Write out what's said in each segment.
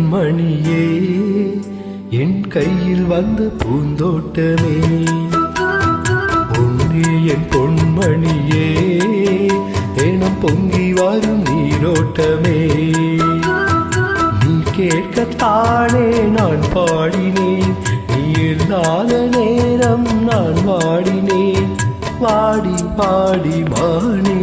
கண்மணியே என் கையில் வந்த பூந்தோட்டமே பொன்னே என் பொன்மணியே தினம் பொங்கி வரும் நீரோட்டமே நீ கேட்கத்தானே நான் பாடினேன் நீ இல்லாத நேரம் நான் வாடினேன் வாடி பாடி மானே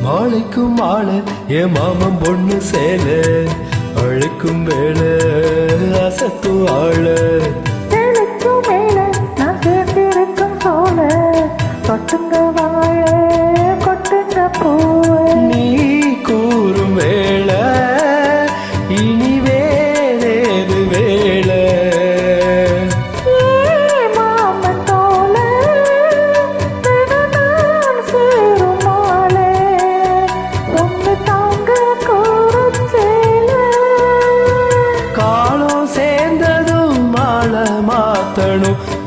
மாலைக்கும் மாலை என் மாமன் பொண்ணு சேல அழைக்கும் வேலை அசத்தும் ஆள நீ கூறும் வேலை இனி வேறேது வேலை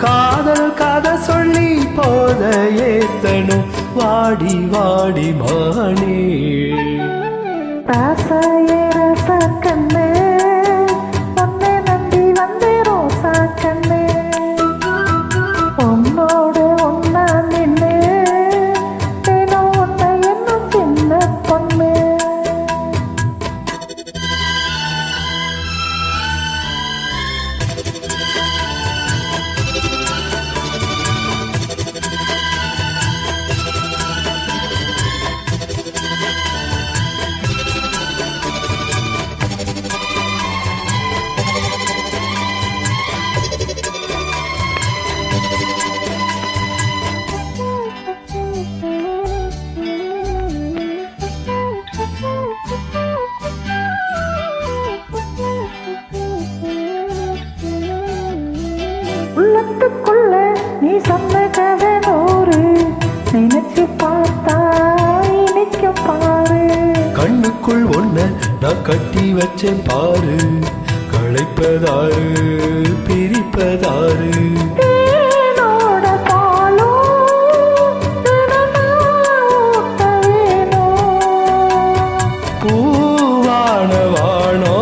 காதல் கதை சொல்லி போத ஏத்தனும் வாடி வாடி மானே கண்ணு உன்னை நம்பி வந்தே ரோசா கண்ணு உன்னோடு ஒன்னா நின்று தினம் உன்னை என்னும் சின்ன பொண்ணு உள்ளத்துக்குள்ள நீ சொன்ன கதை நூறு நினைச்சு பார்த்தா இனிக்கும் பாரு கண்ணுக்குள் ஒன்ன நான் கட்டி வச்சேன் பாரு களைப்பதாரு பிரிப்பதாரு பூவானவானோ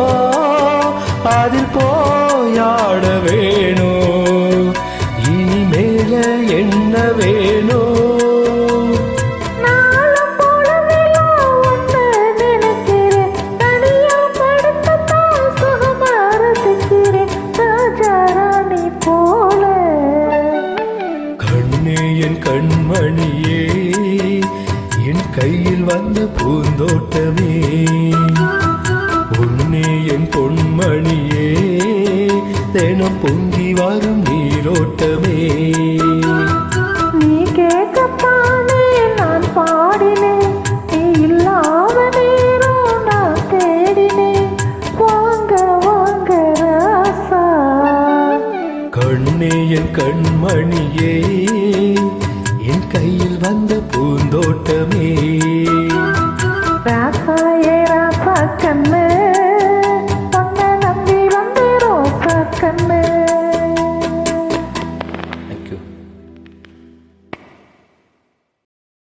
அதில் போயாட வேணும் இனிமேல என்ன வேணும் என் கண்மணியே என் கையில் வந்த பூந்தோட்டமே பொன்னே என் பொன்மணியே தினம் பொங்கி வரும் நீரோட்டமே நீ கேட்கத்தானே நான் பாடினேன் நீ இல்லாத நேரம் நான் தேடினேன் வாங்க வாங்க ராசா கண்ணே என் கண்மணியே என் கையில் வந்த பூந்தோட்டமே ராசா ஏ ராசா கண்ணு